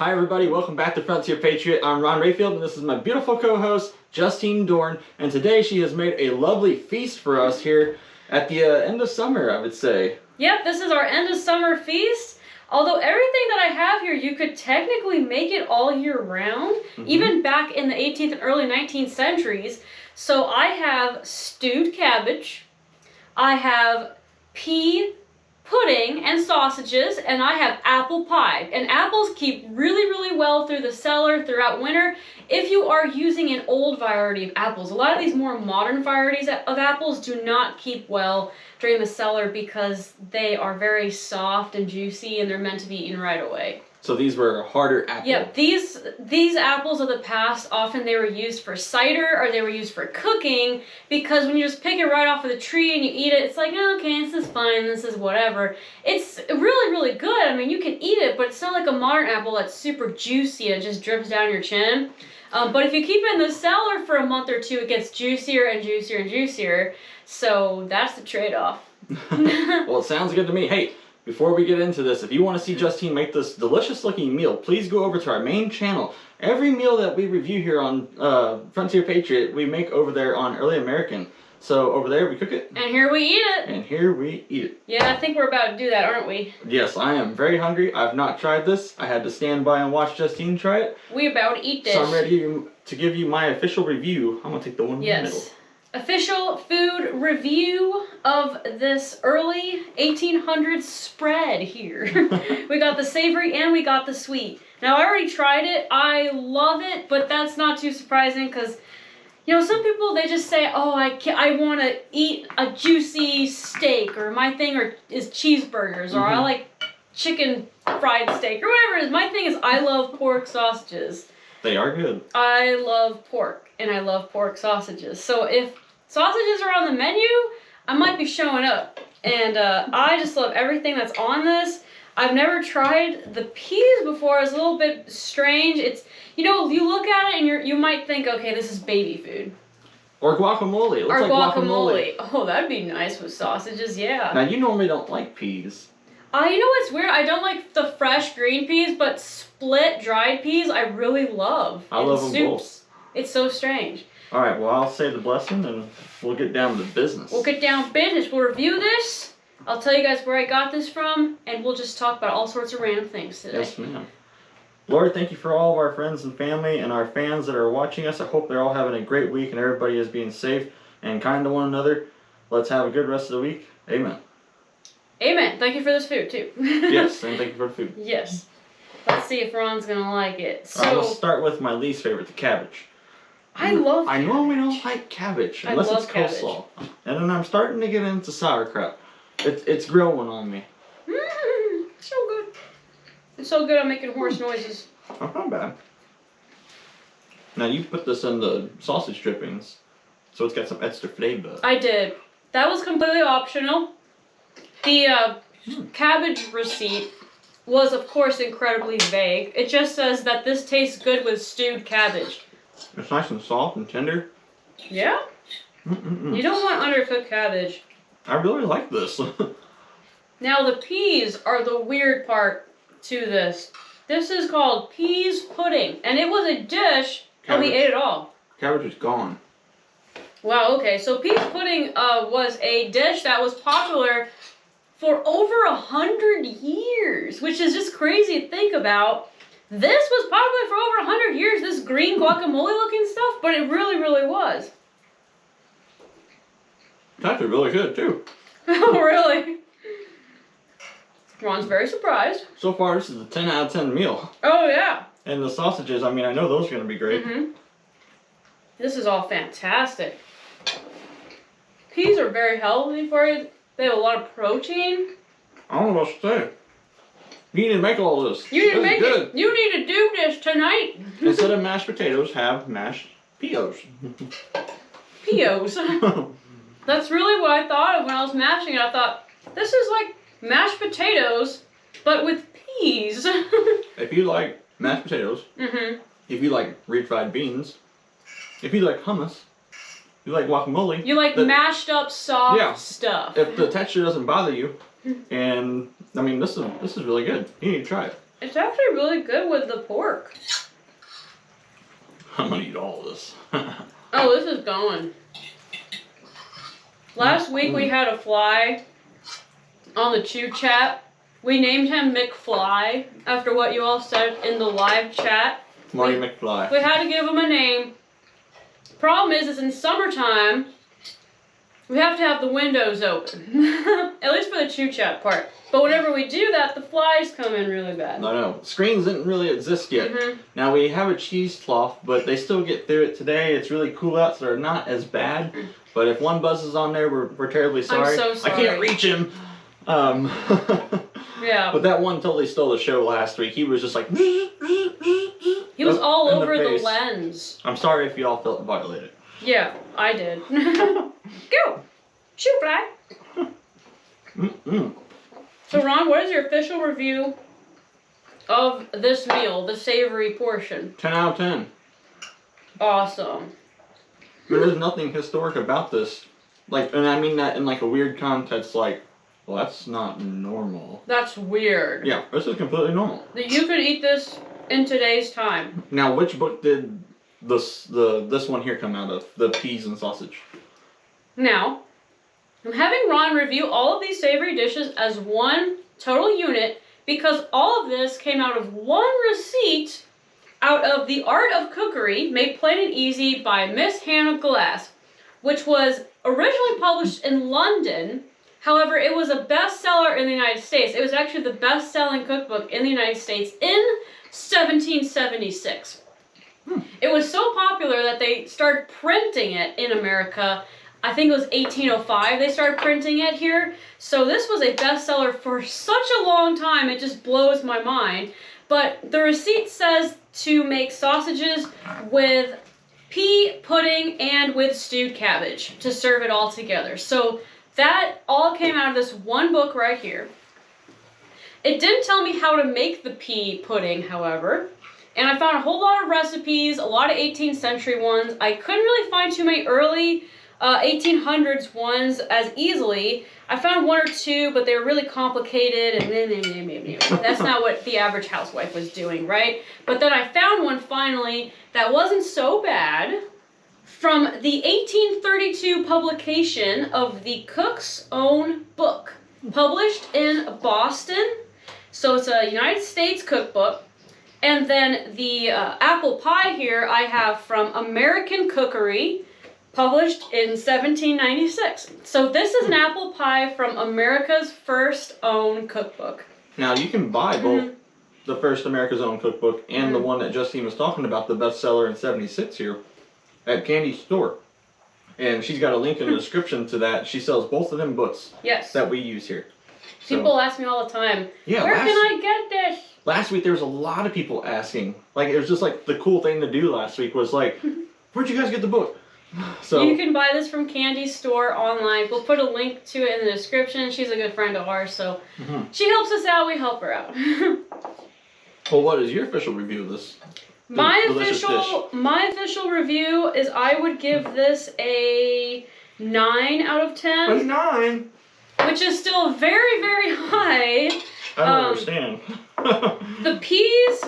Hi everybody, welcome back to Frontier Patriot. I'm Ron Rayfield and this is my beautiful co-host, Justine Dorn. And today she has made a lovely feast for us here at the end of summer, I would say. Yep, this is our end of summer feast. Although everything that I have here, you could technically make it all year round, even back in the 18th and early 19th centuries. So I have stewed cabbage, I have pea pudding and sausages, and I have apple pie. And apples keep really, really well through the cellar throughout winter if you are using an old variety of apples. A lot of these more modern varieties of apples do not keep well during the cellar because they are very soft and juicy and they're meant to be eaten right away. So these were harder apples. Yep, these apples of the past, often they were used for cider or they were used for cooking, because when you just pick it right off of the tree and you eat it, it's like, oh, okay, this is fine, this is whatever. It's really, really good. I mean, you can eat it, but it's not like a modern apple that's super juicy and just drips down your chin. But if you keep it in the cellar for a month or two, it gets juicier and juicier and juicier. So that's the trade-off. Well, it sounds good to me. Hey, before we get into this, if you want to see Justine make this delicious looking meal, please go over to our main channel. Every meal that we review here on Frontier Patriot, we make over there on Early American. So over there we cook it. And here we eat it. And here we eat it. Yeah, I think we're about to do that, aren't we? Yes, I am very hungry. I've not tried this. I had to stand by and watch Justine try it. We about to eat this. So I'm ready to give you my official review. I'm going to take the one in the middle. Official food review of this early 1800s spread here. We got the savory and we got the sweet. Now I already tried it. I love it, but that's not too surprising because, you know, some people, they just say, oh, I want to eat a juicy steak, or my thing is cheeseburgers, or I like chicken fried steak, or whatever it is. My thing is I love pork sausages. They are good. I love pork, and I love pork sausages. So if sausages are on the menu, I might be showing up. And I just love everything that's on this. I've never tried the peas before. It's a little bit strange. It's, you know, you look at it and you might think, okay, this is baby food. Or guacamole. It looks or like guacamole. Oh, that'd be nice with sausages, yeah. Now, you normally don't like peas. You know what's weird? I don't like the fresh green peas, but split dried peas I really love. I love them both. It's so strange. All right, well, I'll say the blessing and we'll get down to business. We'll get down to business. We'll review this. I'll tell you guys where I got this from, and we'll just talk about all sorts of random things today. Yes, ma'am. Lord, thank you for all of our friends and family and our fans that are watching us. I hope they're all having a great week and everybody is being safe and kind to one another. Let's have a good rest of the week. Amen. Amen. Thank you for this food, too. Yes, and thank you for the food. Yes. Let's see if Ron's going to like it. So, I'll start with my least favorite, the cabbage. I love cabbage. I normally don't like cabbage unless it's coleslaw. And then I'm starting to get into sauerkraut. It's growing on me. So good. It's so good I'm making horse noises. Oh, not bad. Now you put this in the sausage drippings, so it's got some extra flavor. I did. That was completely optional. The cabbage receipt was, of course, incredibly vague. It just says that this tastes good with stewed cabbage. It's nice and soft and tender. Yeah? You don't want undercooked cabbage. I really like this. Now the peas are the weird part to this. This is called peas pudding, and it was a dish, and we ate it all. Cabbage is gone. Wow, okay, so peas pudding was a dish that was popular for over 100 years, which is just crazy to think about. This was popular for over 100 years, this green guacamole looking stuff, but it really, really was. It's actually really good too. Oh, really? Ron's very surprised. So far, this is a 10 out of 10 meal. Oh, yeah. And the sausages, I mean, I know those are going to be great. This is all fantastic. Peas are very healthy for you. They have a lot of protein. I don't know what to say. You need to make all this. You need to make it. You need to do this tonight. Instead of mashed potatoes, have mashed peos. Peos. That's really what I thought of when I was mashing it. I thought, this is like mashed potatoes, but with peas. If you like mashed potatoes, if you like refried beans, if you like hummus, you like guacamole. You like mashed up soft stuff. If the texture doesn't bother you, and I mean this is really good. You need to try it. It's actually really good with the pork. I'm gonna eat all of this. Oh, this is going. Last week we had a fly on the Chew chat. We named him McFly after what you all said in the live chat. Marty McFly. We had to give him a name. Problem is in summertime, we have to have the windows open. At least for the Chew chat part. But whenever we do that, the flies come in really bad. I know. Screens didn't really exist yet. Mm-hmm. Now we have a cheesecloth, but they still get through it today. It's really cool out, so they're not as bad. But if one buzzes on there, we're terribly sorry. I'm so sorry. I can't reach him. Yeah. But that one totally stole the show last week. He was just like... He was all over the lens. I'm sorry if you all felt violated. Yeah, I did. Go! Shoot, fly! Mm-mm. So, Ron, what is your official review of this meal, the savory portion? 10 out of 10. Awesome. There is nothing historic about this. Like, and I mean that in like a weird context, like, well, that's not normal. That's weird. Yeah, this is completely normal. That you could eat this in today's time. Now, which book did this one here come out of? The peas and sausage. Now, I'm having Ron review all of these savory dishes as one total unit because all of this came out of one receipt out of The Art of Cookery, Made Plain and Easy by Miss Hannah Glass, which was originally published in London. However, it was a bestseller in the United States. It was actually the best-selling cookbook in the United States in 1776. It was so popular that they started printing it in America. I think it was 1805 they started printing it here. So this was a bestseller for such a long time, it just blows my mind. But the receipt says to make sausages with pea pudding and with stewed cabbage to serve it all together. So that all came out of this one book right here. It didn't tell me how to make the pea pudding, however. And I found a whole lot of recipes, a lot of 18th century ones. I couldn't really find too many early 1800s ones as easily. I found one or two, but they were really complicated and that's not what the average housewife was doing, right? But then I found one finally that wasn't so bad from the 1832 publication of the Cook's Own Book, published in Boston. So it's a United States cookbook. And then the apple pie here I have from American Cookery, published in 1796. So this is an apple pie from America's first own cookbook. Now you can buy both the first America's Own cookbook and the one that Justine was talking about, the bestseller in 76 here, at Candy's store. And she's got a link in the description to that. She sells both of them books that we use here. People ask me all the time, yeah, where can I get this? Last week there was a lot of people asking. Like, it was just like the cool thing to do last week was like, where'd you guys get the book? So you can buy this from Candy's store online. We'll put a link to it in the description. She's a good friend of ours, so she helps us out, we help her out. Well, what is your official review of this? My official review is I would give this a 9 out of 10. A 9? Which is still very, very high. I don't understand. The peas,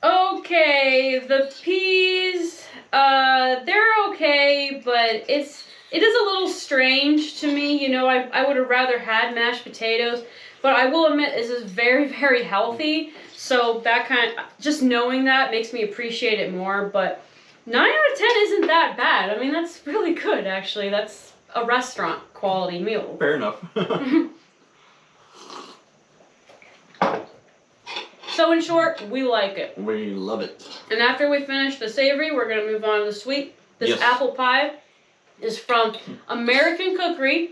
okay. The peas, they're okay, but it is a little strange to me. You know, I would have rather had mashed potatoes, but I will admit this is very, very healthy. So that just knowing that makes me appreciate it more. But 9 out of 10 isn't that bad. I mean, that's really good, actually. That's a restaurant quality meal. Fair enough. So in short, we like it. We love it. And after we finish the savory, we're going to move on to the sweet. This apple pie is from American Cookery,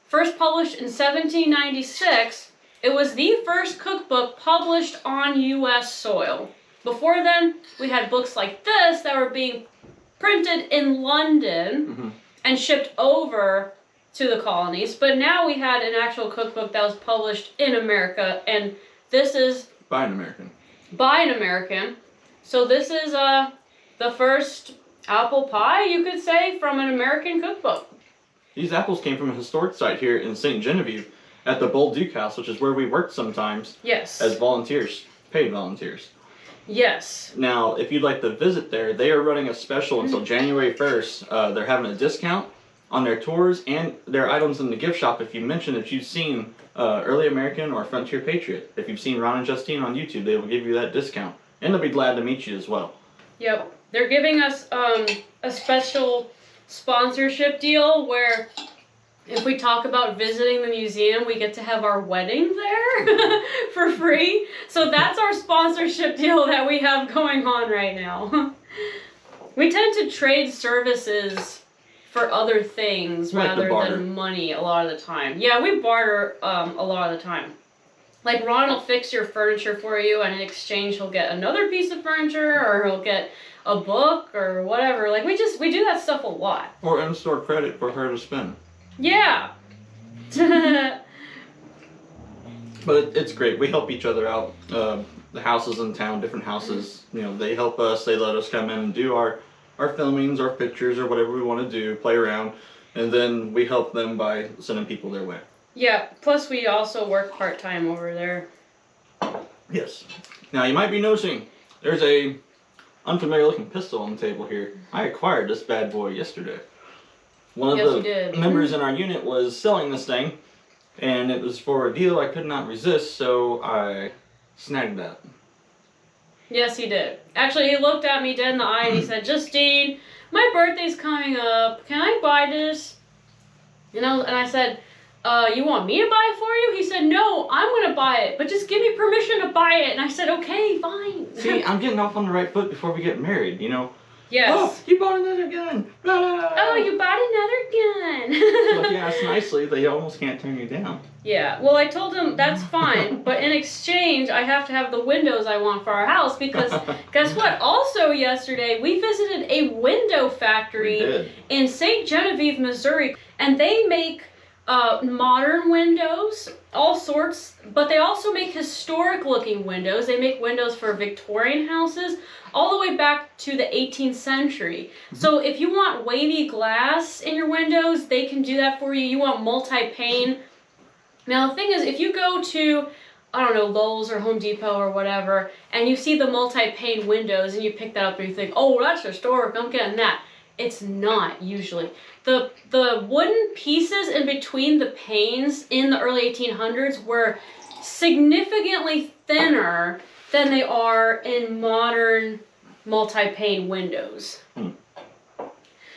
first published in 1796. It was the first cookbook published on U.S. soil. Before then, we had books like this that were being printed in London and shipped over to the colonies. But now we had an actual cookbook that was published in America, and this is by an American. By an American. So this is the first apple pie, you could say, from an American cookbook. These apples came from a historic site here in St. Genevieve at the Bolduc House, which is where we worked sometimes as volunteers. paid volunteers. Yes. Now, if you'd like to visit there, they are running a special until January 1st. They're having a discount on their tours and their items in the gift shop if you mention that you've seen Early American or Frontier Patriot. If you've seen Ron and Justine on YouTube, they will give you that discount. And they'll be glad to meet you as well. Yep. They're giving us a special sponsorship deal where if we talk about visiting the museum, we get to have our wedding there for free. So that's our sponsorship deal that we have going on right now. We tend to trade services for other things rather than money a lot of the time. Yeah, we barter a lot of the time. Like Ron will fix your furniture for you, and in exchange he'll get another piece of furniture, or he'll get a book or whatever. Like we do that stuff a lot. Or in-store credit for her to spend. Yeah. But it's great. We help each other out. The houses in town, different houses, you know, they help us. They let us come in and do our filmings, our pictures, or whatever we want to do, play around, and then we help them by sending people their way. Yeah. Plus, we also work part-time over there. Yes. Now you might be noticing there's a unfamiliar-looking pistol on the table here. I acquired this bad boy yesterday. One of the members in our unit was selling this thing, and it was for a deal I could not resist, so I snagged that. Yes, he did. Actually, he looked at me dead in the eye and he said, "Justine, my birthday's coming up. Can I buy this?" And I said, "You want me to buy it for you?" He said, "No, I'm going to buy it, but just give me permission to buy it." And I said, "Okay, fine." See, I'm getting off on the right foot before we get married, you know? Yes. Oh, you bought another gun. Oh, you bought another gun. So if you ask nicely, they almost can't turn you down. Yeah, well, I told him that's fine, but in exchange, I have to have the windows I want for our house because guess what? Also yesterday, we visited a window factory in St. Genevieve, Missouri, and they make modern windows, all sorts, but they also make historic looking windows. They make windows for Victorian houses all the way back to the 18th century. So if you want wavy glass in your windows, they can do that for you. You want multi-pane. Now the thing is, if you go to, I don't know, Lowe's or Home Depot or whatever, and you see the multi-pane windows and you pick that up and you think, "Oh, that's historic, I'm getting that." It's not usually. The wooden pieces in between the panes in the early 1800s were significantly thinner than they are in modern multi-pane windows.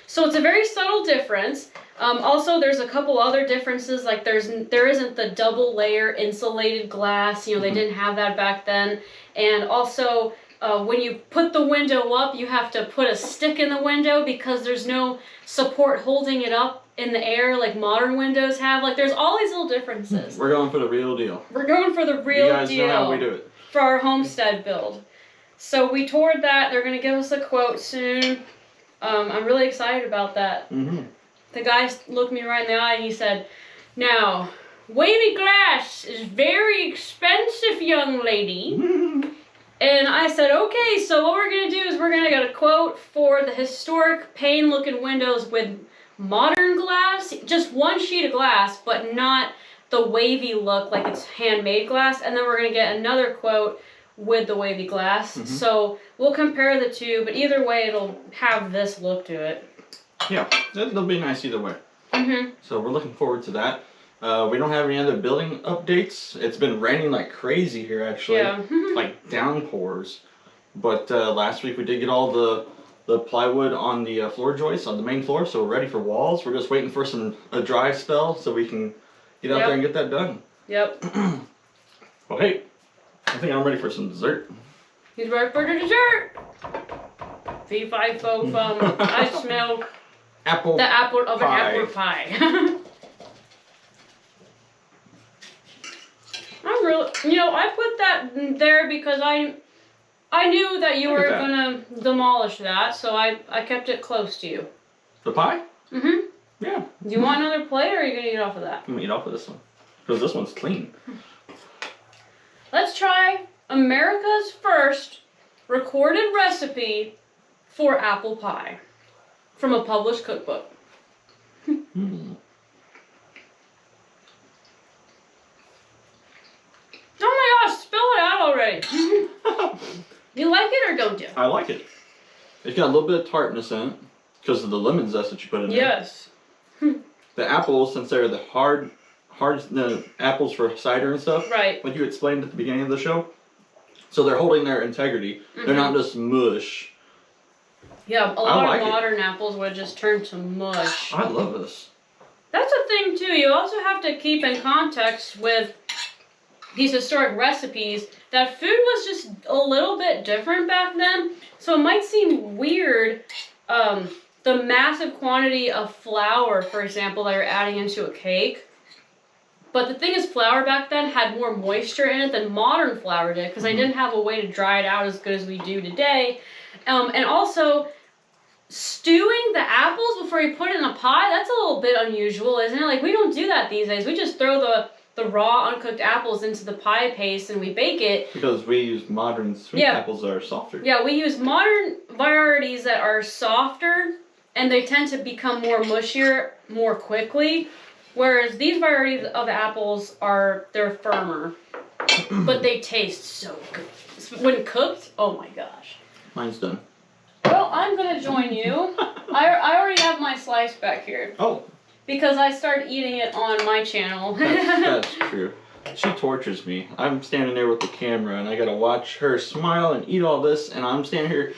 So it's a very subtle difference. Also, there's a couple other differences, like there isn't the double layer insulated glass. You know, they didn't have that back then. And also, when you put the window up, you have to put a stick in the window because there's no support holding it up in the air like modern windows have. Like, there's all these little differences. We're going for the real deal. We're going for the real deal. You guys know how we do it. For our homestead build. So we toured that. They're going to give us a quote soon. I'm really excited about that. The guy looked me right in the eye and he said, "Now, wavy glass is very expensive, young lady." And I said, "Okay, so what we're going to do is we're going to get a quote for the historic pane-looking windows with modern glass, just one sheet of glass, but not the wavy look like it's handmade glass. And then we're going to get another quote with the wavy glass. So we'll compare the two, but either way, it'll have this look to it." Yeah, it'll be nice either way. So we're looking forward to that. We don't have any other building updates. It's been raining like crazy here, actually. Yeah. Like downpours. But last week we did get all the plywood on the floor joists on the main floor, so we're ready for walls. We're just waiting for a dry spell so we can get out there and get that done. Yep. Well, hey, I think I'm ready for some dessert. He's ready for the dessert. Fee, fi, fo, fum. I smell the apple of an apple pie. I'm really, I put that there because I knew that you were gonna demolish that, so I kept it close to you. The pie? Yeah. Do you want another plate, or are you gonna eat off of that? I'm gonna eat off of this one because this one's clean. Let's try America's first recorded recipe for apple pie from a published cookbook. Oh my gosh, spill it out already. already. You like it or don't you? I like it. It's got a little bit of tartness in it because of the lemon zest that you put in there. Yes. The apples, since they're the hard apples for cider and stuff, Right. like you explained at the beginning of the show, so they're holding their integrity. They're not just mush. Yeah, a lot like of it. modern apples would just turn to mush. I love this. That's a thing too. You also have to keep in context with these historic recipes that food was just a little bit different back then. So it might seem weird, the massive quantity of flour, for example, that you're adding into a cake. But the thing is, flour back then had more moisture in it than modern flour did because they didn't have a way to dry it out as good as we do today. And also, stewing the apples before you put it in a pie, that's a little bit unusual, isn't it? Like, we don't do that these days. We just throw the raw, uncooked apples into the pie paste and we bake it. Because we use modern sweet apples that are softer. Yeah, we use modern varieties that are softer and they tend to become more mushier more quickly. Whereas these varieties of apples they're firmer, but they taste so good. When cooked, oh my gosh. Mine's done. Well, I'm gonna join you. I already have my slice back here. Oh. Because I started eating it on my channel. That's true. She tortures me. I'm standing there with the camera and I gotta watch her smile and eat all this, and I'm standing here,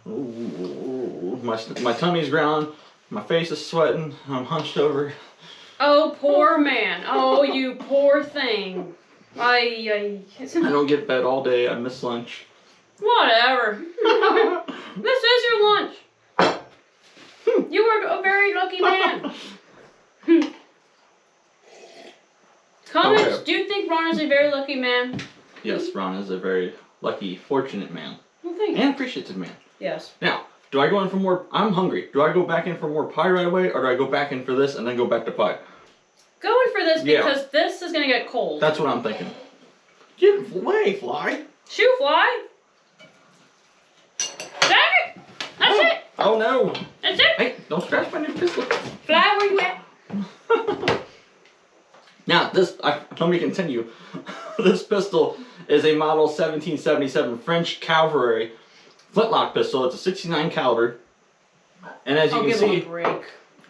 my tummy's growling, my face is sweating, I'm hunched over. Oh, poor man. Oh, you poor thing. I don't get fed all day, I miss lunch. Whatever. This is your lunch. You are a very lucky man. Comments, Okay. do you think Ron is a very lucky man? Yes, Ron is a very lucky, fortunate man. Well, thank you. And appreciative man. Yes. Now, do I go in for more? I'm hungry. Do I go back in for more pie right away, or do I go back in for this and then go back to pie? Go in for this because this is going to get cold. That's what I'm thinking. Get away, fly. Shoo, fly. Dang it. That's it. Oh, no. That's it. Hey, don't scratch my new pistol. Fly where you at. Now, let me continue. This pistol is a model 1777 French cavalry flintlock pistol. It's a 69 caliber. And as you can see,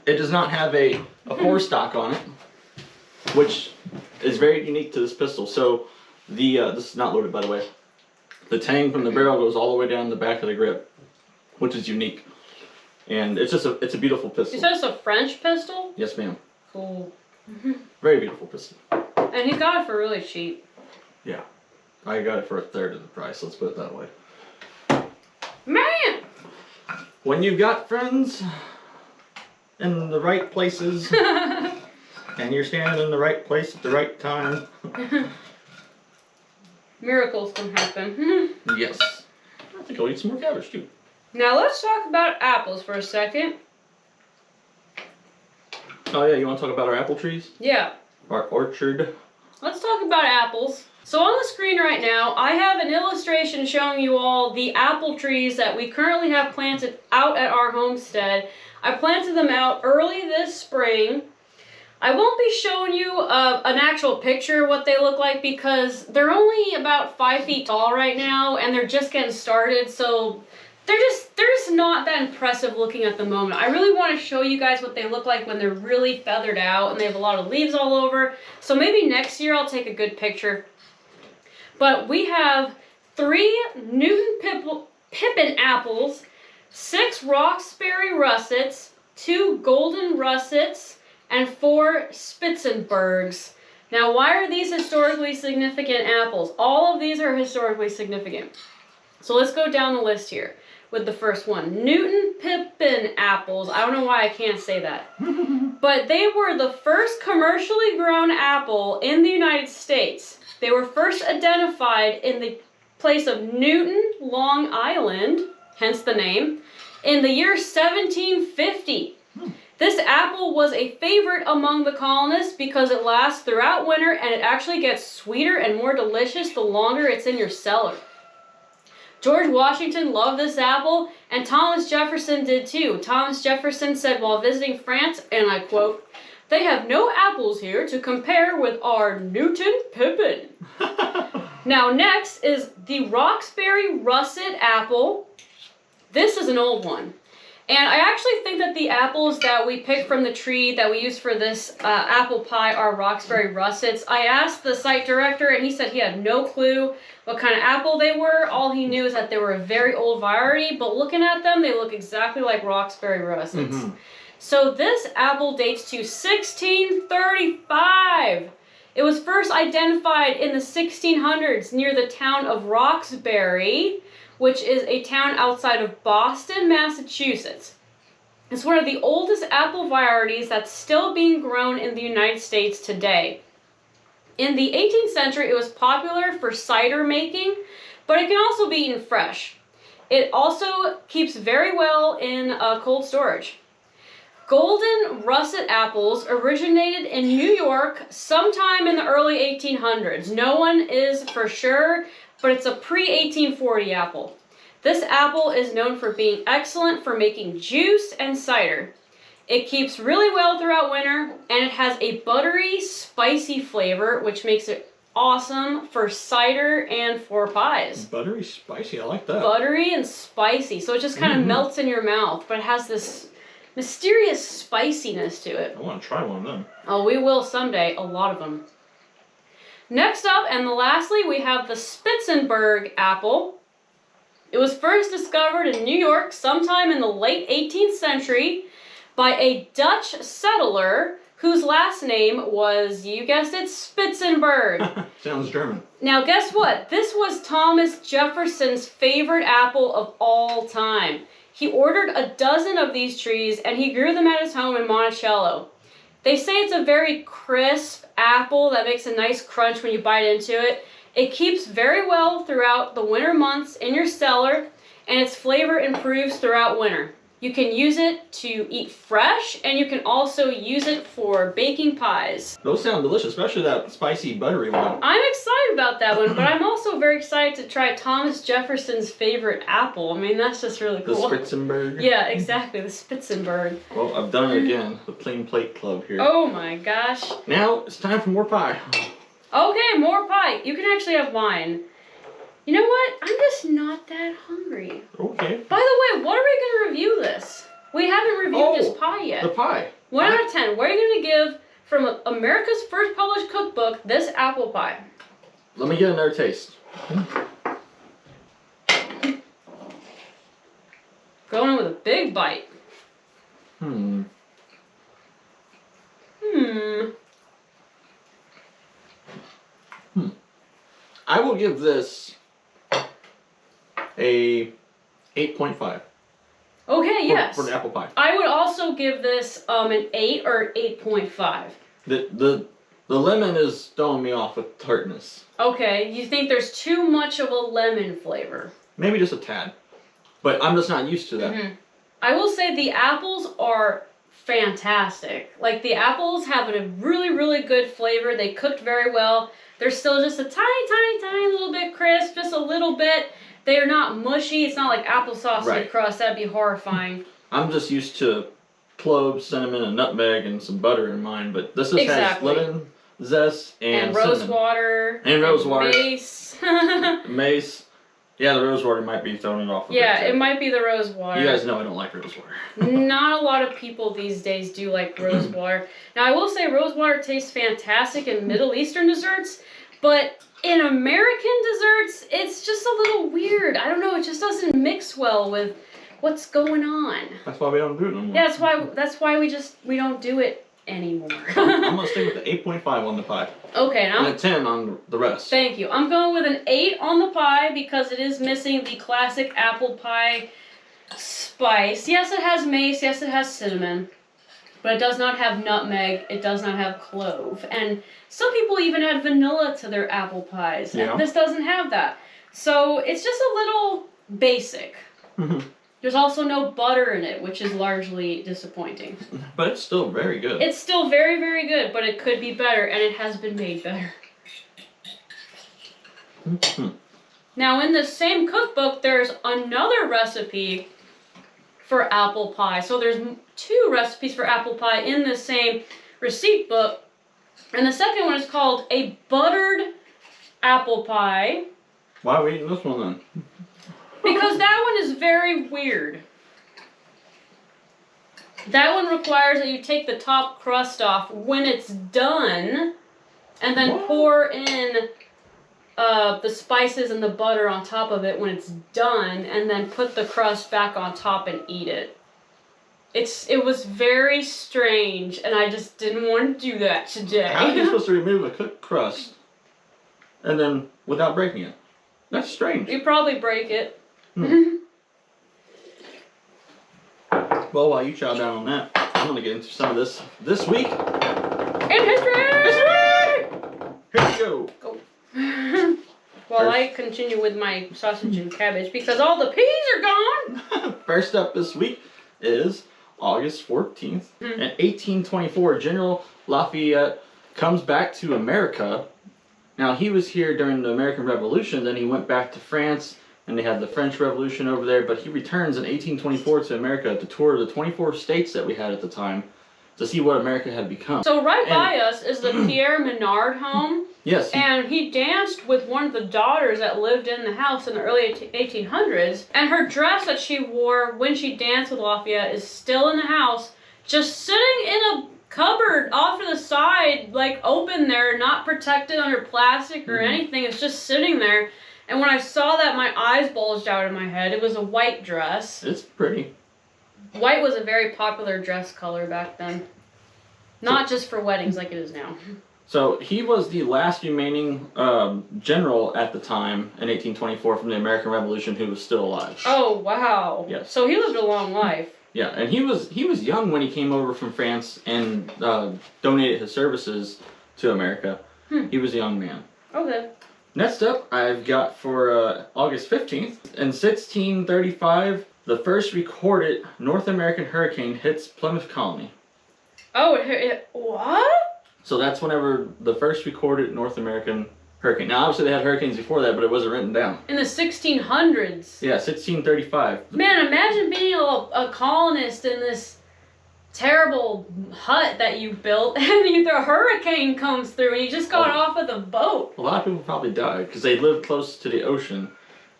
it does not have a forestock on it, which is very unique to this pistol. So this is not loaded, by the way. The tang from the barrel goes all the way down the back of the grip, which is unique. And it's a beautiful pistol. You said it's a French pistol? Yes, ma'am. Cool. Very beautiful pistol. And he got it for really cheap. Yeah. I got it for a third of the price, let's put it that way. Man! When you've got friends in the right places and you're standing in the right place at the right time. Miracles can happen. Yes. I think I'll eat some more cabbage too. Now let's talk about apples for a second. Oh yeah, you want to talk about our apple trees? Yeah. Our orchard? Let's talk about apples. So on the screen right now, I have an illustration showing you all the apple trees that we currently have planted out at our homestead. I planted them out early this spring. I won't be showing you an actual picture of what they look like because they're only about 5 feet tall right now and they're just getting started, so they're just not that impressive looking at the moment. I really want to show you guys what they look like when they're really feathered out and they have a lot of leaves all over. So maybe next year I'll take a good picture. But we have 3 Newton Pippin apples, 6 Roxbury russets, 2 golden russets, and 4 Spitzenbergs. Now, why are these historically significant apples? All of these are historically significant. So let's go down the list here with the first one. Newton Pippin apples. I don't know why I can't say that. But they were the first commercially grown apple in the United States. They were first identified in the place of Newton, Long Island, hence the name, in the year 1750. This apple was a favorite among the colonists because it lasts throughout winter and it actually gets sweeter and more delicious the longer it's in your cellar. George Washington loved this apple, and Thomas Jefferson did too. Thomas Jefferson said while visiting France, and I quote, "They have no apples here to compare with our Newton Pippin." Now next is the Roxbury russet apple. This is an old one. And I actually think that the apples that we picked from the tree that we used for this apple pie are Roxbury russets. I asked the site director and he said he had no clue what kind of apple they were. All he knew is that they were a very old variety, but looking at them, they look exactly like Roxbury russets. Mm-hmm. So this apple dates to 1635. It was first identified in the 1600s near the town of Roxbury, which is a town outside of Boston, Massachusetts. It's one of the oldest apple varieties that's still being grown in the United States today. In the 18th century, it was popular for cider making, but it can also be eaten fresh. It also keeps very well in cold storage. Golden russet apples originated in New York sometime in the early 1800s. No one is for sure, but it's a pre-1840 apple. This apple is known for being excellent for making juice and cider. It keeps really well throughout winter, and it has a buttery, spicy flavor, which makes it awesome for cider and for pies. Buttery, spicy, I like that. Buttery and spicy, so it just kind of melts in your mouth, but it has this mysterious spiciness to it. I want to try one of them. Oh, we will someday, a lot of them. Next up, and lastly, we have the Spitzenberg apple. It was first discovered in New York sometime in the late 18th century by a Dutch settler whose last name was, you guessed it, Spitzenberg. Sounds German. Now guess what? This was Thomas Jefferson's favorite apple of all time. He ordered a dozen of these trees and he grew them at his home in Monticello. They say it's a very crisp apple that makes a nice crunch when you bite into it. It keeps very well throughout the winter months in your cellar, and its flavor improves throughout winter. You can use it to eat fresh, and you can also use it for baking pies. Those sound delicious, especially that spicy, buttery one. I'm excited about that one, but I'm also very excited to try Thomas Jefferson's favorite apple. I mean, that's just really cool. The Spitzenberg. Yeah, exactly, the Spitzenberg. Well, I've done it again. The Plain Plate Club here. Oh my gosh. Now, it's time for more pie. Okay, more pie. You can actually have mine. You know what? I'm just not that hungry. Okay. By the way, what are we going to review this? We haven't reviewed this pie yet. The pie. 1 out of 10. What are you going to give from America's first published cookbook, this apple pie? Let me get another taste. Going in with a big bite. I will give this a 8.5. Okay, yes. For the apple pie. I would also give this an 8 or 8.5. The lemon is throwing me off with tartness. Okay, you think there's too much of a lemon flavor. Maybe just a tad. But I'm just not used to that. I will say the apples are fantastic. Like, the apples have a really, really good flavor. They cooked very well. They're still just a tiny little bit crisp, just a little bit. They are not mushy. It's not like applesauce in the crust. That'd be horrifying. I'm just used to cloves, cinnamon, and nutmeg, and some butter in mine. But this just has lemon zest and rose cinnamon. Water. And rose water. Mace. Mace. Yeah, the rose water might be throwing it off a bit, it might be the rose water. You guys know I don't like rose water. Not a lot of people these days do like rose water. Now, I will say rose water tastes fantastic in Middle Eastern desserts, but in American desserts, it's just a little weird. I don't know, it just doesn't mix well with what's going on. That's why we don't do it no more. Yeah, that's why we don't do it anymore. I'm gonna stay with the 8.5 on the pie. Okay, now And a 10 on the rest. Thank you. I'm going with an 8 on the pie because it is missing the classic apple pie spice. Yes, it has mace. Yes, it has cinnamon. But it does not have nutmeg. It does not have clove. And some people even add vanilla to their apple pies. Yeah. And this doesn't have that. So it's just a little basic. There's also no butter in it, which is largely disappointing. But it's still very good. It's still very, very good, but it could be better, and it has been made better. Now, in the same cookbook, there's another recipe for apple pie. So there's 2 recipes for apple pie in the same receipt book. And the second one is called a buttered apple pie. Why are we eating this one then? Because that one is very weird. That one requires that you take the top crust off when it's done, and then pour in the spices and the butter on top of it when it's done, and then put the crust back on top and eat it. It was very strange, and I just didn't want to do that today. How are you supposed to remove a cooked crust and then without breaking it? That's strange. You probably break it. Well, while you chow down on that, I'm going to get into some of this week. In history! Here we go. While I continue with my sausage and cabbage because all the peas are gone. First up this week is August 14th. In 1824, General Lafayette comes back to America. Now, he was here during the American Revolution, then he went back to France, and they had the French Revolution over there, but he returns in 1824 to America to tour the 24 states that we had at the time to see what America had become. So by us is the Pierre Menard home. Yes. And he danced with one of the daughters that lived in the house in the early 1800s, and her dress that she wore when she danced with Lafayette is still in the house, just sitting in a cupboard off to the side, like open there, not protected under plastic or anything. It's just sitting there. And when I saw that, my eyes bulged out of my head. It was a white dress. It's pretty. White was a very popular dress color back then. Not just for weddings like it is now. So he was the last remaining general at the time in 1824 from the American Revolution who was still alive. Oh, wow. Yes. So he lived a long life. Yeah, and he was young when he came over from France and donated his services to America. He was a young man. Okay. Next up, I've got for August 15th. In 1635, the first recorded North American hurricane hits Plymouth Colony. Oh, what? So that's whenever the first recorded North American hurricane. Now, obviously they had hurricanes before that, but it wasn't written down. In the 1600s? Yeah, 1635. Man, imagine being a colonist in this terrible hut that you built, and the hurricane comes through, and you just got off of the boat. A lot of people probably died because they lived close to the ocean.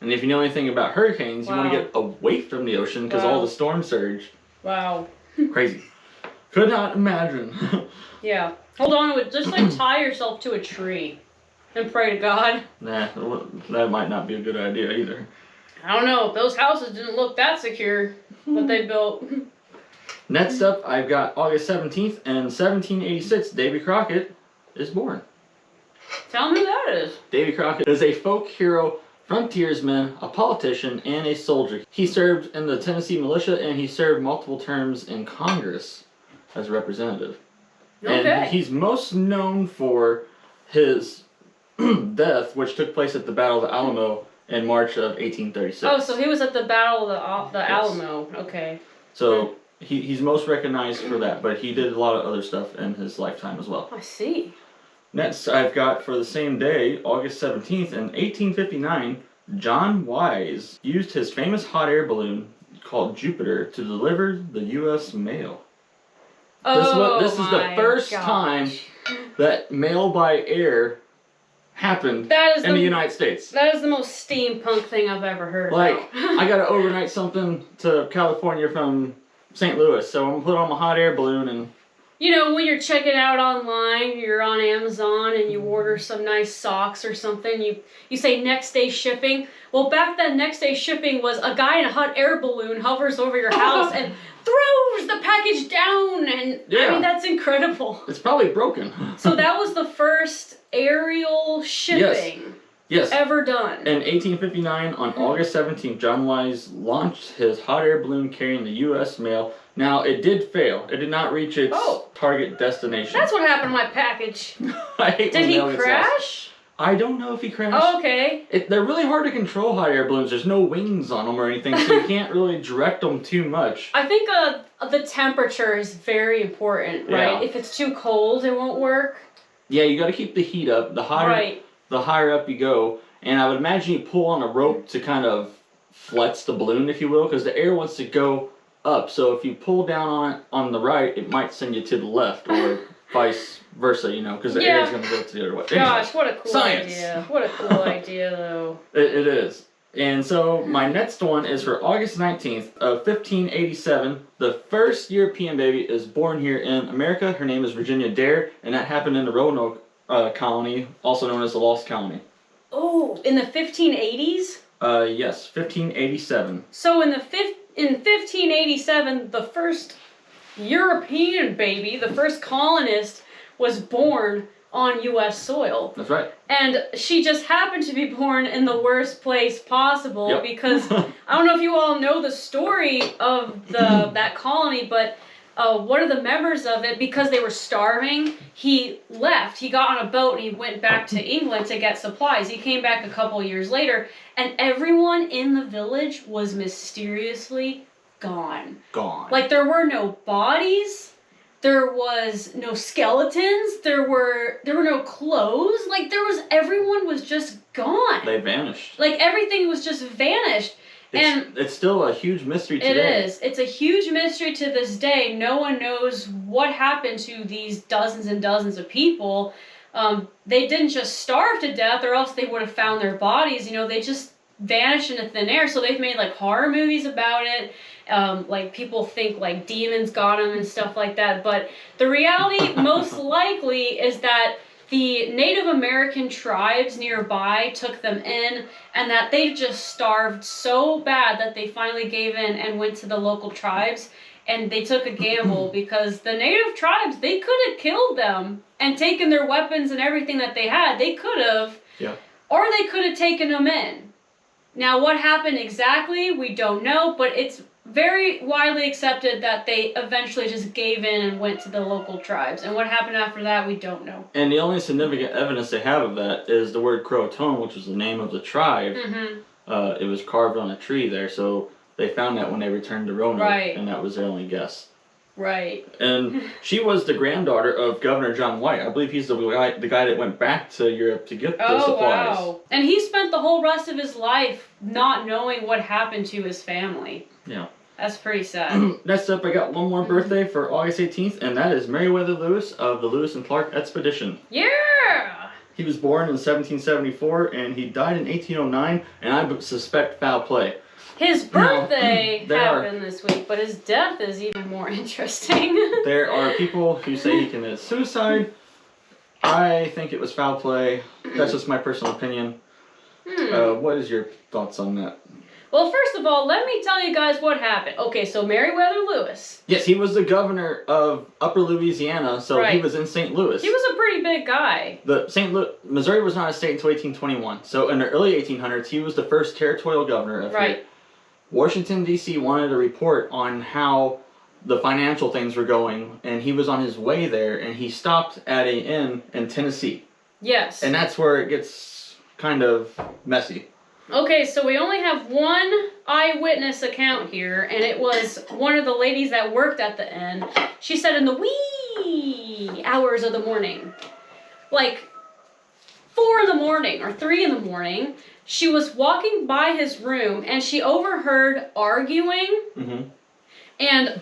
And if you know anything about hurricanes, you want to get away from the ocean because all the storm surge. Wow. Crazy. Could not imagine. Yeah. Hold on, just like tie yourself to a tree and pray to God. Nah, that might not be a good idea either. I don't know. Those houses didn't look that secure, what they built. Next up, I've got August 17th, and in 1786, Davy Crockett is born. Tell me who that is. Davy Crockett is a folk hero, frontiersman, a politician, and a soldier. He served in the Tennessee militia, and he served multiple terms in Congress as a representative. Okay. And he's most known for his death, which took place at the Battle of the Alamo in March of 1836. Oh, so he was at the Battle of the Alamo. Okay. So he's most recognized for that, but he did a lot of other stuff in his lifetime as well. I see. Next, I've got for the same day, August 17th, in 1859, John Wise used his famous hot air balloon called Jupiter to deliver the U.S. mail. This is the first time that mail by air happened in the United States. That is the most steampunk thing I've ever heard Like, about. I gotta overnight something to California from St. Louis, so I'm gonna put on my hot air balloon and... You know, when you're checking out online, you're on Amazon and you order some nice socks or something, you say next day shipping. Well, back then, next day shipping was a guy in a hot air balloon hovers over your house and throws the package down, and I mean, that's incredible. It's probably broken. So that was the first aerial shipping ever done. In 1859, on August 17th, John Wise launched his hot air balloon carrying the U.S. mail. Now, it did fail. It did not reach its target destination. That's what happened to my package. I hate Did when he mail gets crash? lost. I don't know if he crashed. Oh, okay. They're really hard to control, hot air balloons. There's no wings on them or anything, so you can't really direct them too much. I think the temperature is very important, right? Yeah. If it's too cold, it won't work. Yeah, you got to keep the heat up. The higher up you go. And I would imagine you pull on a rope to kind of flex the balloon, if you will, because the air wants to go up. So if you pull down on it on the right, it might send you to the left, or vice versa, you know, because the Yeah. air is going to go to the other way. Gosh, what a cool Science. idea. What a cool idea, though. It is. And so my next one is for August 19th of 1587. The first European baby is born here in America. Her name is Virginia Dare, and that happened in the Roanoke colony, also known as the Lost Colony. Oh, in the 1580s? Yes, 1587. So in 1587, the first European baby, the first colonist, was born on U.S. soil. That's right. And she just happened to be born in the worst place possible Yep. because I don't know if you all know the story of that colony, but one of the members of it, because they were starving, he left. He got on a boat and he went back to England to get supplies. He came back a couple years later, and everyone in the village was mysteriously gone. Gone. Like, there were no bodies. There was no skeletons. There were no clothes. Like, everyone was just gone. They vanished. Like, everything was just vanished. It's still a huge mystery today. It is. It's a huge mystery to this day. No one knows what happened to these dozens and dozens of people. They didn't just starve to death, or else they would have found their bodies. You know, they just vanished into thin air. So they've made like horror movies about it. Like people think like demons got them and stuff like that. But the reality most likely is that the Native American tribes nearby took them in, and that they just starved so bad that they finally gave in and went to the local tribes, and they took a gamble because the Native tribes, they could have killed them and taken their weapons and everything that they had. They could have. Yeah. Or they could have taken them in. Now, what happened exactly, we don't know, but it's very widely accepted that they eventually just gave in and went to the local tribes. And what happened after that, we don't know. And the only significant evidence they have of that is the word Croatoan, which was the name of the tribe. Mm-hmm. It was carved on a tree there, so they found that when they returned to Roanoke, Right. and that was their only guess. Right. And she was the granddaughter of Governor John White. I believe he's the guy that went back to Europe to get the supplies. Wow. And he spent the whole rest of his life not knowing what happened to his family. Yeah. That's pretty sad. Next up, I got one more birthday for August 18th, and that is Meriwether Lewis of the Lewis and Clark Expedition. Yeah! He was born in 1774, and he died in 1809, and I suspect foul play. His birthday Now, happened this week, but his death is even more interesting. There are people who say he committed suicide. I think it was foul play. That's just my personal opinion. What is your thoughts on that? Well, first of all, let me tell you guys what happened. Okay, so Meriwether Lewis. Yes, he was the governor of Upper Louisiana, so Right. he was in St. Louis. He was a pretty big guy. Missouri was not a state until 1821. So in the early 1800s, he was the first territorial governor of Right. here. Washington, D.C. wanted a report on how the financial things were going, and he was on his way there, and he stopped at an inn in Tennessee. Yes. And that's where it gets kind of messy. Okay, so we only have one eyewitness account here, and it was one of the ladies that worked at the inn. She said in the wee hours of the morning, like 4 in the morning or 3 in the morning, she was walking by his room and she overheard arguing and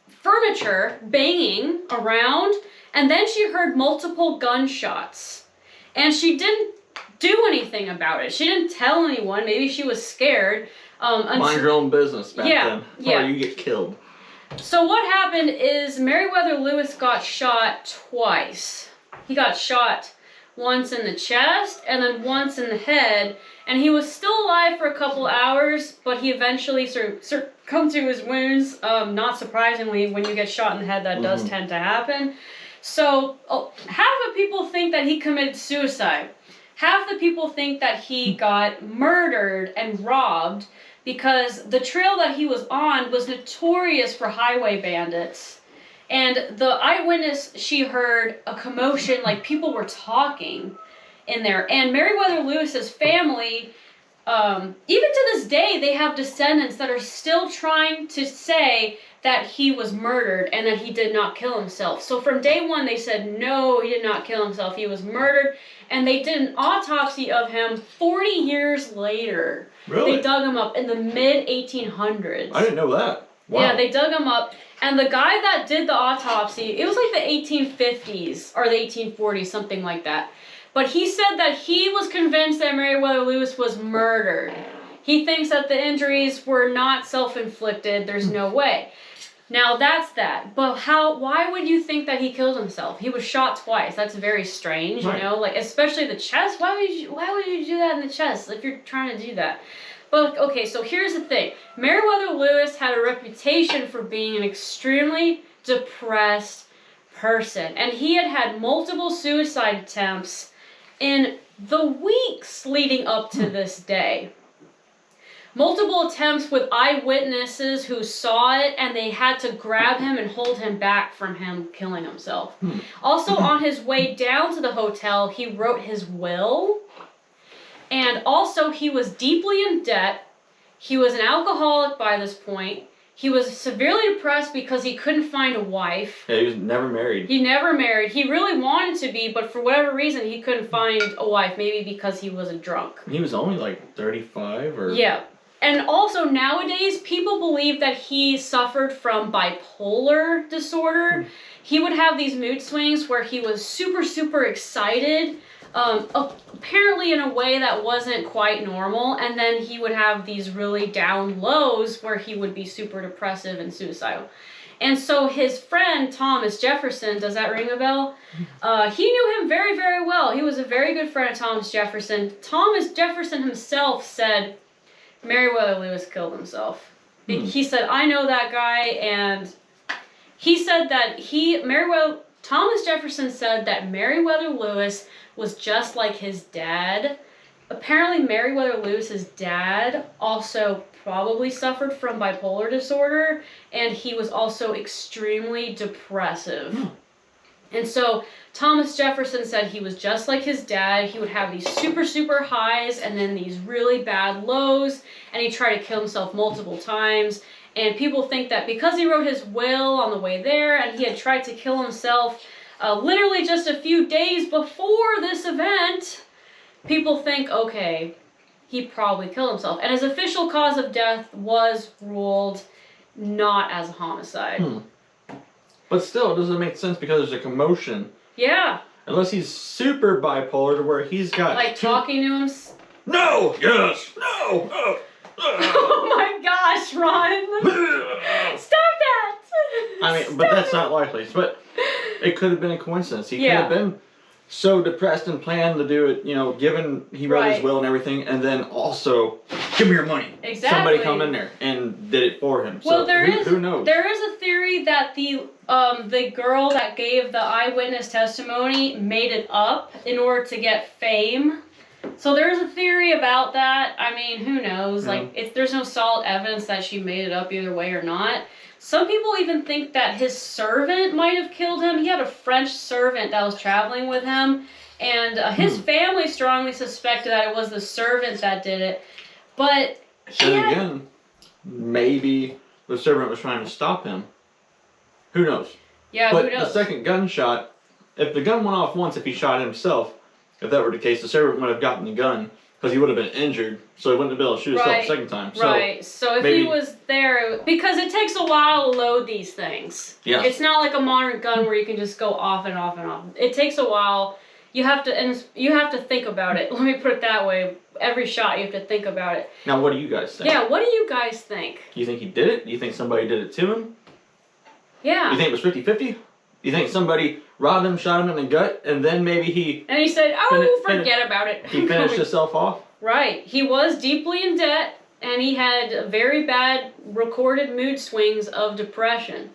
furniture banging around, and then she heard multiple gunshots. And she didn't do anything about it. She didn't tell anyone. Maybe she was scared. Mind your own business back then. Yeah. Or you get killed. So what happened is Meriwether Lewis got shot twice. He got shot once in the chest and then once in the head, and he was still alive for a couple hours, but he eventually succumbed to his wounds. Not surprisingly, when you get shot in the head, that does tend to happen. So half of people think that he committed suicide. Half the people think that he got murdered and robbed because the trail that he was on was notorious for highway bandits. And the eyewitness, she heard a commotion, like people were talking in there. And Meriwether Lewis's family, even to this day, they have descendants that are still trying to say that he was murdered and that he did not kill himself. So from day one, they said, no, he did not kill himself. He was murdered. And they did an autopsy of him 40 years later. Really? They dug him up in the mid-1800s. I didn't know that. Wow. Yeah, they dug him up. And the guy that did the autopsy, it was like the 1850s or the 1840s, something like that. But he said that he was convinced that Meriwether Lewis was murdered. He thinks that the injuries were not self-inflicted. There's no way. Now that's that. But why would you think that he killed himself? He was shot twice. That's very strange, right. you know, like especially the chest. Why would you do that in the chest if you're trying to do that? But okay, so here's the thing. Meriwether Lewis had a reputation for being an extremely depressed person, and he had multiple suicide attempts in the weeks leading up to this day. Multiple attempts with eyewitnesses who saw it, and they had to grab him and hold him back from him killing himself. Also, on his way down to the hotel, he wrote his will. And also, he was deeply in debt. He was an alcoholic by this point. He was severely depressed because he couldn't find a wife. Yeah, he was never married. He never married. He really wanted to be, but for whatever reason, he couldn't find a wife. Maybe because he was a drunk. He was only like 35 or... Yeah. And also, nowadays, people believe that he suffered from bipolar disorder. He would have these mood swings where he was super, super excited, apparently in a way that wasn't quite normal, and then he would have these really down lows where he would be super depressive and suicidal. And so his friend, Thomas Jefferson, does that ring a bell? He knew him very, very well. He was a very good friend of Thomas Jefferson. Thomas Jefferson himself said Meriwether Lewis killed himself. He said, I know that guy, and he said that Thomas Jefferson said that Meriwether Lewis was just like his dad. Apparently Meriwether Lewis's dad also probably suffered from bipolar disorder, and he was also extremely depressive. And so Thomas Jefferson said he was just like his dad. He would have these super, super highs and then these really bad lows, and he tried to kill himself multiple times. And people think that because he wrote his will on the way there and he had tried to kill himself literally just a few days before this event, people think, okay, he probably killed himself. And his official cause of death was ruled not as a homicide. But still, it doesn't make sense because there's a commotion. Yeah. Unless he's super bipolar to where he's got... Like talking to him. No! Yes! No! Oh my gosh, Ron! Stop that! I mean, but that's not likely. But it could have been a coincidence. He could have been so depressed and planned to do it, you know, given he wrote his will and everything, and then also, give me your money. Exactly. Somebody come in there and did it for him. Well, so who knows? There is a theory that the girl that gave the eyewitness testimony made it up in order to get fame. So there's a theory about that. I mean, who knows? Yeah. Like, there's no solid evidence that she made it up either way or not. Some people even think that his servant might have killed him. He had a French servant that was traveling with him, and his family strongly suspected that it was the servant that did it. But again, maybe the servant was trying to stop him. Who knows? Yeah, but who knows? The second gunshot, if the gun went off once, if he shot himself, if that were the case, the servant would have gotten the gun because he would have been injured, so he wouldn't have been able to shoot himself the second time. So if he was there, because it takes a while to load these things. Yeah. It's not like a modern gun where you can just go off and off and off. It takes a while. You have to think about it. Let me put it that way. Every shot, you have to think about it. Now, what do you guys think? Yeah, what do you guys think? You think he did it? Do you think somebody did it to him? Yeah. You think it was 50-50? You think somebody robbed him, shot him in the gut, and then maybe he... And he said, forget about it. He finished himself off? Right. He was deeply in debt, and he had very bad recorded mood swings of depression.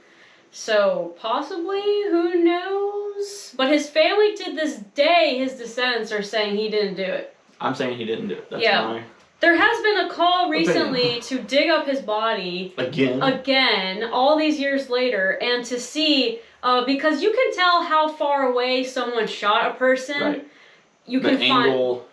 So, possibly, who knows? But his family to this day, his descendants are saying he didn't do it. I'm saying he didn't do it. That's my... There has been a call recently to dig up his body. Again, all these years later, and to see... because you can tell how far away someone shot a person. Right. You the can angle. find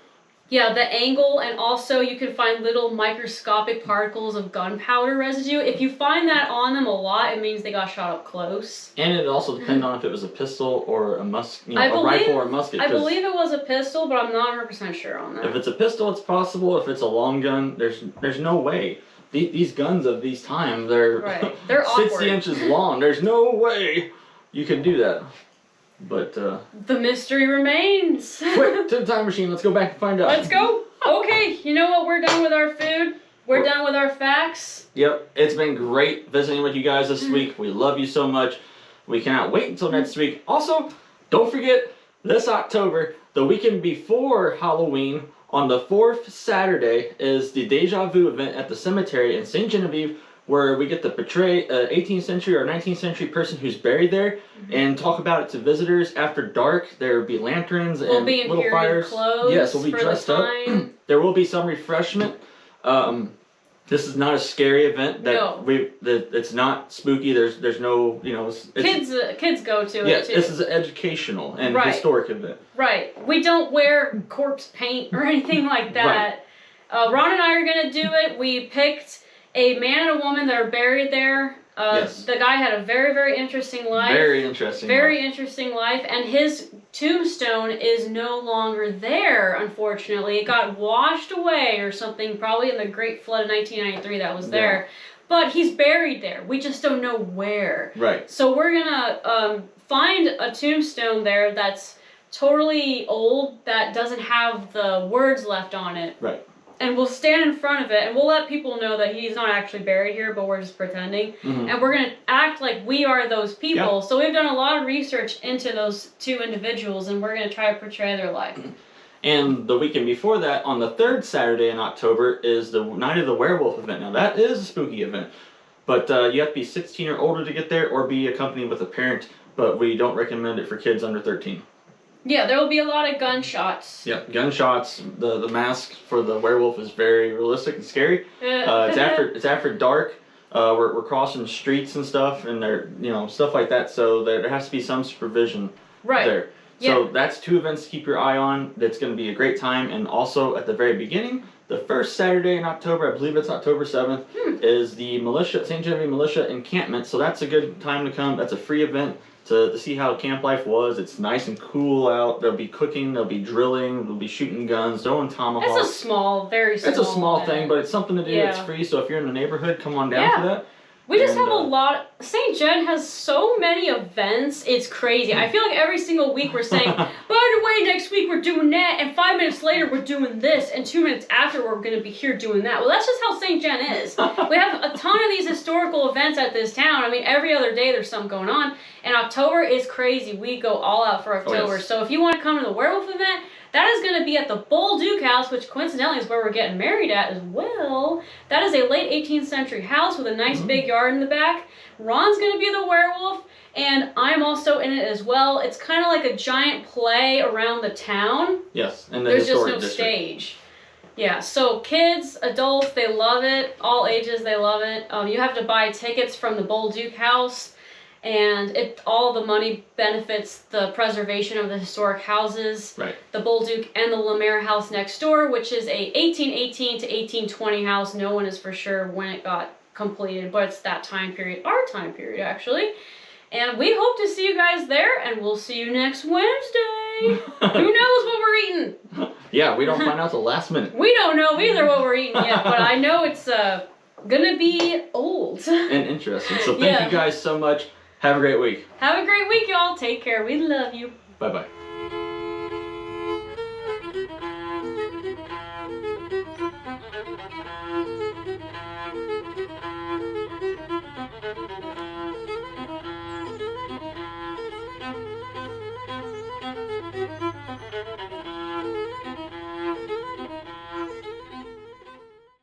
the angle, and also you can find little microscopic particles of gunpowder residue. If you find that on them a lot, it means they got shot up close. And it also depends on if it was a pistol or a rifle or a musket. I believe it was a pistol, but I'm not 100% sure on that. If it's a pistol, it's possible. If it's a long gun, there's no way. these guns of these times, they're, Right. They're 60 awkward. inches long. There's no way you could do that. But, the mystery remains. quick, to the time machine. Let's go back and find out. Let's go. Okay, you know what? We're done with our food. We're done with our facts. Yep, it's been great visiting with you guys this week. We love you so much. We cannot wait until next week. Also, don't forget, this October, the weekend before Halloween, on the 4th Saturday, is the Deja Vu event at the cemetery in St. Genevieve, where we get to portray an 18th century or 19th century person who's buried there and talk about it to visitors. After dark, there will be lanterns and We'll be in little period fires. clothes. Yes, we'll be for dressed the up. time. There will be some refreshment. This is not a scary event. It's not spooky. There's no, Kids go to yes, it too. this is an educational and Right. historic event. Right. We don't wear corpse paint or anything like that. Ron and I are gonna do it. We picked a man and a woman that are buried there. Yes. The guy had a very, very interesting life. Very interesting. Very interesting life, and his tombstone is no longer there, unfortunately. It got washed away or something, probably in the Great Flood of 1993 that was there. But he's buried there. We just don't know where. Right. So we're gonna find a tombstone there that's totally old, that doesn't have the words left on it. Right. And we'll stand in front of it, and we'll let people know that he's not actually buried here, but we're just pretending. Mhm. And we're going to act like we are those people. So we've done a lot of research into those two individuals, and we're going to try to portray their life. And the weekend before that, on the 3rd Saturday in October, is the Night of the Werewolf event. Now, that is a spooky event. But you have to be 16 or older to get there, or be accompanied with a parent. But we don't recommend it for kids under 13. Yeah, there will be a lot of gunshots. Yeah, gunshots. The mask for the werewolf is very realistic and scary. It's after dark. We're crossing streets and stuff, and there stuff like that. So there has to be some supervision there. So that's 2 events to keep your eye on. That's going to be a great time. And also at the very beginning, the first Saturday in October, I believe it's October 7th, is the St. Genevieve Militia encampment. So that's a good time to come. That's a free event to see how camp life was. It's nice and cool out. There'll be cooking, there'll be drilling, there'll be shooting guns, throwing tomahawks. It's a small, very small It's a small event. thing, but it's something to do. Yeah. It's free, so if you're in the neighborhood, come on down for that. We just have a lot. St. Jen has so many events. It's crazy. I feel like every single week we're saying, by the way, next week we're doing that, and 5 minutes later we're doing this, and 2 minutes after we're going to be here doing that. Well, that's just how St. Jen is. We have a ton of these historical events at this town. I mean, every other day there's something going on. And October is crazy. We go all out for October. Oh, yes. So if you want to come to the werewolf event, that is going to be at the Bolduc House, which coincidentally is where we're getting married at as well. That is a late 18th century house with a nice big yard in the back. Ron's going to be the werewolf, and I'm also in it as well. It's kind of like a giant play around the town. Yes, and the There's just historic no district. stage. Yeah, so kids, adults, they love it. All ages, they love it. You have to buy tickets from the Bolduc House. And all the money benefits the preservation of the historic houses. Right. The Bolduc and the Lemaire house next door, which is a 1818 to 1820 house. No one is for sure when it got completed, but it's that time period, our time period actually. And we hope to see you guys there, and we'll see you next Wednesday. Who knows what we're eating? Yeah, we don't find out till last minute. We don't know either what we're eating yet, but I know it's gonna be old. And interesting. So thank you guys so much. Have a great week. Have a great week, y'all. Take care. We love you. Bye-bye.